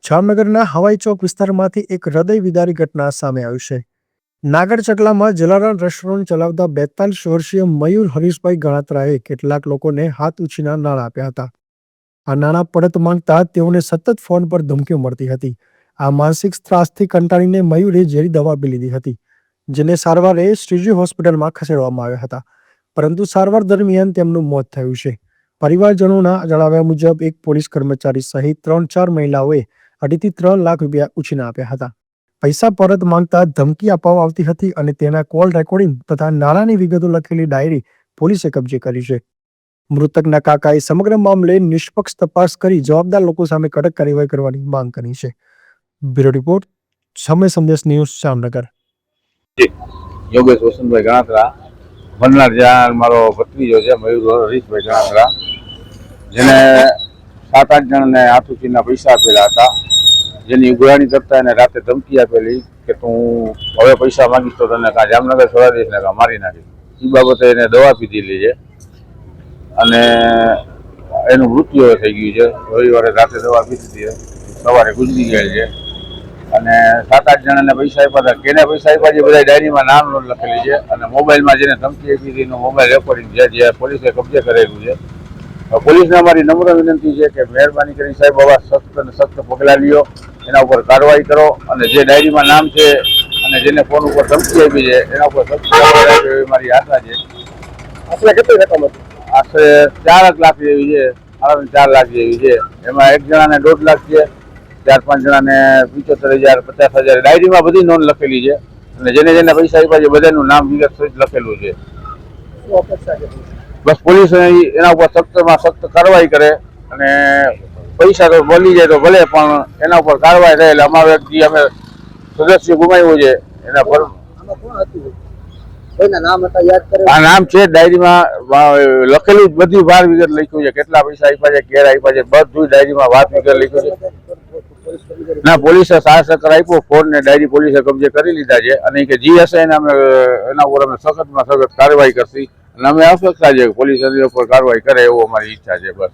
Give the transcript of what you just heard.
જામનગરના હવાઈ ચોક વિસ્તારમાંથી એક હૃદય વિદારી ઘટના સામે આવી છે. નાગર ચકલામાં જલારામ રેસ્ટોરન્ટ ચલાવતા 42 વર્ષીય મયુર હરીશભાઈ ગણાત્રાએ કેટલાક લોકોને હાથ ઉછીના નાણાં આપ્યા હતા. આ નાણાં પરત માંગતા તેઓને સતત ફોન પર ધમકીઓ મળતી હતી. આ માનસિક ત્રાસથી કંટાળીને મયુરે ઝેરી દવા પી લીધી હતી, જેને સારવારે શ્રીજી હોસ્પિટલમાં ખસેડવામાં આવ્યા હતા, પરંતુ સારવાર દરમિયાન તેમનું મોત થયું છે. પરિવારજનોના જણાવ્યા મુજબ એક પોલીસ કર્મચારી સહિત 3-4 મહિલાઓએ 2.5 થી 3 લાખ રૂપિયા ઉછીના આપ્યા હતા. પૈસા પરત માંગતા ધમકી આપવામાં આવતી હતી અને તેના કોલ રેકોર્ડિંગ તથા નાણાંની વિગતો લખેલી ડાયરી પોલીસે કબજે કરી છે. મૃતકના કાકાએ સમગ્ર મામલે નિષ્પક્ષ તપાસ કરી જવાબદાર લોકો સામે કડક કાર્યવાહી કરવાની માંગ કરી છે. બ્યુરો રિપોર્ટ, સમય સંદેશ ન્યૂઝ, જામનગર. યોગેશ વસંતભાઈ ગણાત્રા, ભણનાર જ્યાં મારો ભત્રીજો છે મયુર હરીશભાઈ ગણાત્રા, જેને 7-8 જણને હાથ ઉછીના પૈસા આપેલા હતા, જેની ઉઘરાણી કરતા એને રાતે ધમકી આપેલી કે તું હવે પૈસા માંગીશ તો તને કાં જામનગર છોડા દઈશ ને કાં મારી નાખીશ. એ બાબતે એને દવા પીધેલી છે અને એનું મૃત્યુ થઈ ગયું છે. રવિવારે રાતે દવા પીધી છે, સવારે ગુજરી ગયેલ છે. અને 7-8 જણાને પૈસા આપ્યા હતા. કેને પૈસા આપ્યા છે બધા ડાયરીમાં નામ લખેલી છે અને મોબાઈલમાં જેને ધમકી આપી હતી એનું મોબાઈલ રેકોર્ડિંગ છે, જે પોલીસે કબજે કરેલું છે. પોલીસને અમારી નમ્ર વિનંતી છે કે મહેરબાની કરી સાહેબ આવા સખ્ત અને સખ્ત પગલાં લ્યો, એના ઉપર કાર્યવાહી કરો અને જે ડાયરીમાં નામ છે અને જેને ફોન ઉપર ધમકી આપી છે એના ઉપર સખ્ત કાર્યવાહી આપે એવી મારી આશા છે. આશરે કેટલી રકમ હતી? આશરે 4 લાખ જેવી છે, 4 લાખ જેવી છે. એમાં એક જણાને 1.5 લાખ છે, 4-5 જણાને 75,000, 50,000 ડાયરીમાં બધી નોંધ લખેલી છે અને જેને જેને પૈસા આપ્યા છે બધાનું નામ વિગત સહિત લખેલું છે. બસ પોલીસ એના ઉપર સખ્તમાં સખ્ત કાર્યવાહી કરે અને પૈસા તો બોલી જાય તો ભલે, પણ એના ઉપર કાર્યવાહી થાય. એટલે અમારો એક જે અમે સદસ્ય ગુમાવ્યું છે એના પર આ નામ છે ડાયરીમાં લખેલું જ, બધી વાર વિગત લખ્યું છે, કેટલા પૈસા આપ્યા છે, ક્યારે આપ્યા છે, બધું ડાયરીમાં વાત વિગત લખ્યું છે. ના, પોલીસે સાથ સહકાર આપ્યો, ફોન ને ડાયરી પોલીસે કબજે કરી લીધા છે અને કે જી હશે એને અમે એના ઉપર અમે સખતમાં સખત કાર્યવાહી કરશી અને અમે અપેક્ષા છે કે પોલીસ એની ઉપર કાર્યવાહી કરે એવું અમારી ઈચ્છા છે. બસ.